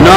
9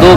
2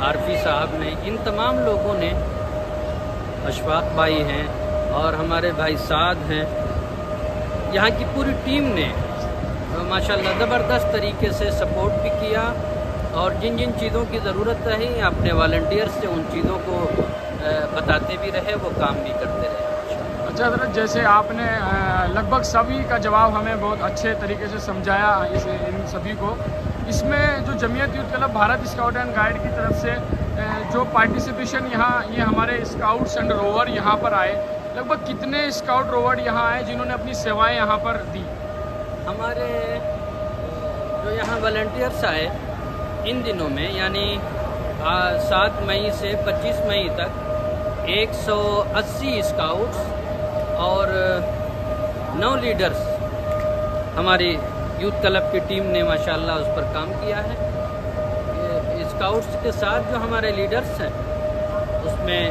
عارفی صاحب نے، ان تمام لوگوں نے، اشفاق بھائی ہیں اور ہمارے بھائی سعد ہیں، یہاں کی پوری ٹیم نے ماشاءاللہ زبردست طریقے سے سپورٹ بھی کیا، اور جن جن چیزوں کی ضرورت رہی اپنے والنٹیئر سے ان چیزوں کو بتاتے بھی رہے، وہ کام بھی کرتے رہے۔ اچھا حضرت، جیسے آپ نے لگ بھگ سبھی کا جواب ہمیں بہت اچھے طریقے سے سمجھایا ان سبھی کو، اس میں جو Jamiat youth club Bharat scout and guide کی طرف سے جو پارٹیسپیشن یہاں یہ ہمارے اسکاؤٹس اینڈ روور یہاں پر آئے، لگ بھگ کتنے اسکاؤٹ روور یہاں آئے جنہوں نے اپنی سیوائیں یہاں پر دی؟ ہمارے جو یہاں والنٹیئرس آئے ان دنوں میں، یعنی 7 مئی سے 25 مئی تک 180 اسکاؤٹس اور 9 لیڈرز ہماری یوتھ کلب کی ٹیم نے ماشاءاللہ اس پر کام کیا ہے۔ اسکاؤٹس کے ساتھ جو ہمارے لیڈرز ہیں اس میں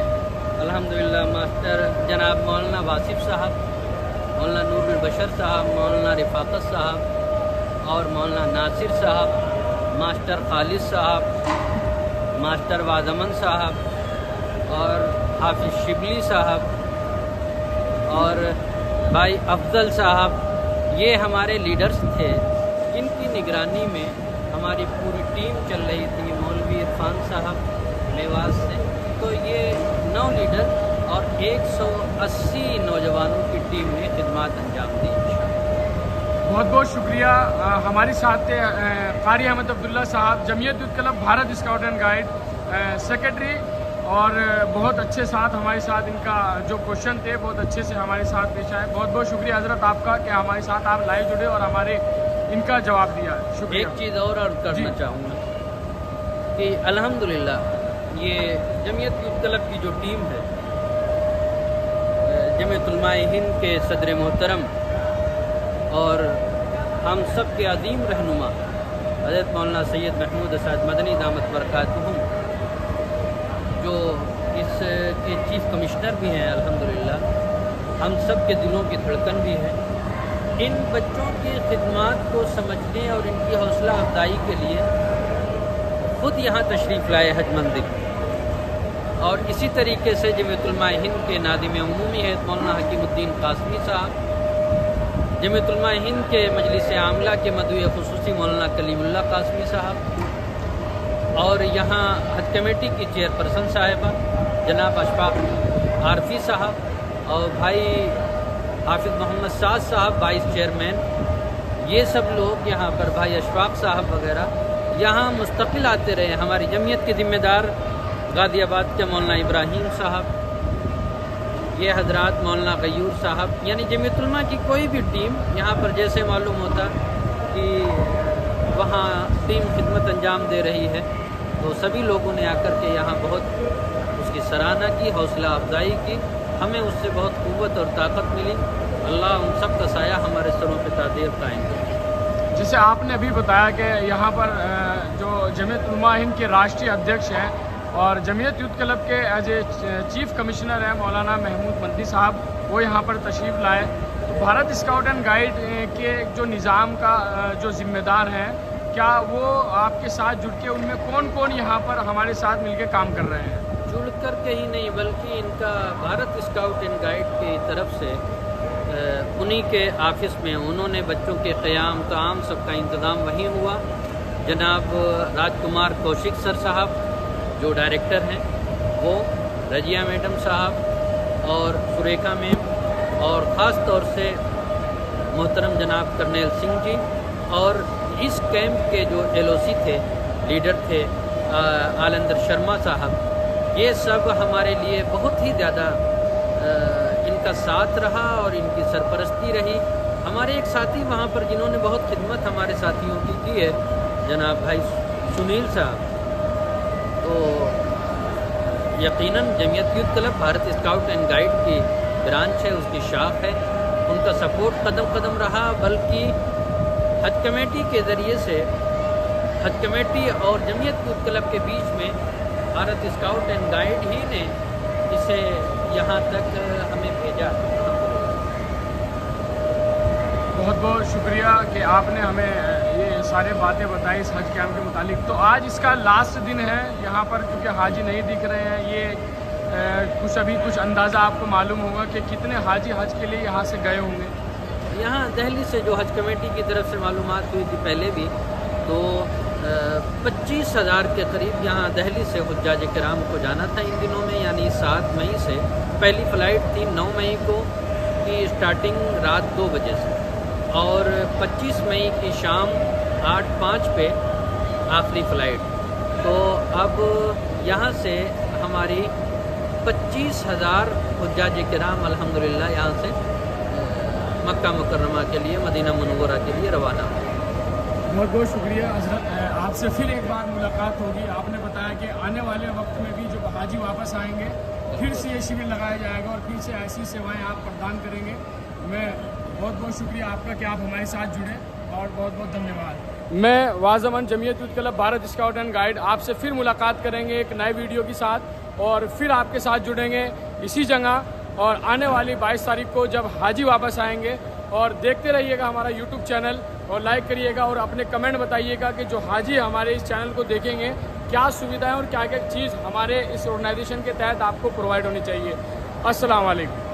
الحمدللہ ماسٹر جناب مولانا واصف صاحب، مولانا نور البشر صاحب، مولانا رفاقت صاحب اور مولانا ناصر صاحب، ماسٹر خالد صاحب، ماسٹر وازمن صاحب اور حافظ شبلی صاحب اور بھائی افضل صاحب، یہ ہمارے لیڈرز تھے جن کی نگرانی میں ہماری پوری ٹیم چل رہی تھی، مولوی عرفان صاحب میواز سے۔ تو یہ 9 لیڈر اور 180 نوجوانوں کی ٹیم نے خدمات انجام دی۔ بہت بہت شکریہ۔ ہمارے ساتھ تھے قاری احمد عبداللہ صاحب، Jamiat youth club Bharat scout and guide secretary, اور بہت اچھے ساتھ ہمارے ساتھ ان کا جو کوشچن تھے بہت اچھے سے ہمارے ساتھ پیش آئے۔ بہت بہت شکریہ حضرت آپ کا کہ ہمارے ساتھ آپ لائیو جڑے اور ہمارے ان کا جواب دیا۔ شکریہ۔ ایک چیز اور عرض کرنا چاہوں گا کہ الحمدللہ یہ جمعیت یوتھ کلب کی جو ٹیم ہے، جمعیت علماء ہند کے صدر محترم اور ہم سب کے عظیم رہنما حضرت مولانا سید محمود اسعد مدنی دامت برکاتہم، جو اس کے چیف کمشنر بھی ہیں الحمدللہ، ہم سب کے دلوں کی دھڑکن بھی ہے، ان بچوں کی خدمات کو سمجھنے اور ان کی حوصلہ افزائی کے لیے خود یہاں تشریف لائے حج مندر، اور اسی طریقے سے جمعیت علماء ہند کے ناظم عمومی ہے مولانا حکیم الدین قاسمی صاحب، جمعیت علماء ہند کے مجلس عاملہ کے مدعو خصوصی مولانا کلیم اللہ قاسمی صاحب، اور یہاں حج کمیٹی کی چیئرپرسن صاحبہ جناب اشفاق عارفی صاحب اور بھائی حافظ محمد سعد صاحب وائس چیئرمین، یہ سب لوگ یہاں پر، بھائی اشفاق صاحب وغیرہ یہاں مستقل آتے رہے۔ ہماری جمعیت کے ذمہ دار غازی آباد کے مولانا ابراہیم صاحب، یہ حضرات مولانا غیور صاحب، یعنی جمعیت علماء کی کوئی بھی ٹیم یہاں پر جیسے معلوم ہوتا کہ وہاں ٹیم خدمت انجام دے رہی ہے، تو سبھی لوگوں نے آ کر کے یہاں بہت اس کی سراہنا کی، حوصلہ افزائی کی، ہمیں اس سے بہت قوت اور طاقت ملی۔ اللہ ان سب کا سایہ ہمارے سروں پہ تعدیر قائم کرے۔ جیسے آپ نے ابھی بتایا کہ یہاں پر جو جمعیت علماء ہند کے راشٹری ادھیکش ہیں اور جمعیت یوتھ کلب کے ایز اے چیف کمشنر ہیں مولانا محمود مندی صاحب، وہ یہاں پر تشریف لائے۔ بھارت اسکاؤٹ اینڈ گائیڈ کے جو نظام کا جو ذمہ دار ہیں، کیا وہ آپ کے ساتھ جڑ کے ان میں کون کون یہاں پر ہمارے ساتھ مل کے کام کر رہے ہیں؟ جڑ کر کے ہی نہیں بلکہ ان کا بھارت اسکاؤٹ اینڈ گائیڈ کی طرف سے انہی کے آفس میں انہوں نے بچوں کے قیام طعام سب کا انتظام وہیں ہوا۔ جناب راج کمار کوشک سر صاحب جو ڈائریکٹر ہیں، وہ رضیہ میڈم صاحب اور سریکھا میم، اور خاص طور سے محترم جناب کرنیل سنگھ جی، اور اس کیمپ کے جو ایل او سی تھے، لیڈر تھے آلندر شرما صاحب، یہ سب ہمارے لیے بہت ہی زیادہ ان کا ساتھ رہا اور ان کی سرپرستی رہی۔ ہمارے ایک ساتھی وہاں پر جنہوں نے بہت خدمت ہمارے ساتھیوں کی ہے، جناب بھائی سنیل صاحب، تو یقیناً Jamiat youth club Bharat scout and guide کی برانچ ہے، اس کی شاخ ہے، ان کا سپورٹ قدم قدم رہا، بلکہ حج کمیٹی کے ذریعے سے حج کمیٹی اور جمعیت یوتھ کلب کے بیچ میں بھارت اسکاؤٹ اینڈ گائیڈ ہی نے اسے یہاں تک ہمیں بھیجا۔ بہت بہت شکریہ کہ آپ نے ہمیں یہ سارے باتیں بتائی اس حج کیمپ کے متعلق. تو آج اس کا لاسٹ دن ہے یہاں پر, کیونکہ حاجی نہیں دکھ رہے ہیں. یہ کچھ اندازہ آپ کو معلوم ہوگا کہ کتنے حاجی حج کے لیے یہاں سے گئے ہوں گے. یہاں دہلی سے جو حج کمیٹی کی طرف سے معلومات ہوئی تھی پہلے بھی, تو 25,000 کے قریب یہاں دہلی سے حجاج کرام کو جانا تھا ان دنوں میں, یعنی 7 مئی سے. پہلی فلائٹ تھی 9 مئی کو کی اسٹارٹنگ رات 2 بجے سے, اور 25 مئی کی شام 8:05 پہ آخری فلائٹ. تو اب یہاں سے ہماری 25,000 حجاج کرام الحمدللہ یہاں سے مکہ مکرمہ کے لیے, مدینہ منورہ کے لیے روانہ ہو. بہت بہت شکریہ حضرت. آپ سے پھر ایک بار ملاقات ہوگی. آپ نے بتایا کہ آنے والے وقت میں بھی جب حاجی واپس آئیں گے پھر سے یہ شیور لگایا جائے گا اور پھر سے ایسی سیوائیں آپ پردان کریں گے. میں بہت بہت شکریہ آپ کا کہ آپ ہمارے ساتھ جڑے, اور بہت بہت دھنیہ واد. میں واعظ امن Jamiat youth club Bharat scout and guide آپ سے پھر ملاقات کریں گے ایک نئے ویڈیو کے ساتھ, اور پھر آپ کے ساتھ جڑیں گے اسی جگہ, اور آنے والی 22 تاریخ کو جب حاجی واپس آئیں گے. اور دیکھتے رہیے گا ہمارا یوٹیوب چینل, اور لائک کریے گا, اور اپنے کمنٹ بتائیے گا کہ جو حاجی ہمارے اس چینل کو دیکھیں گے کیا سویدھائیں اور کیا کیا چیز ہمارے اس آرگنائزیشن کے تحت آپ کو پرووائڈ ہونی چاہیے. السلام علیکم.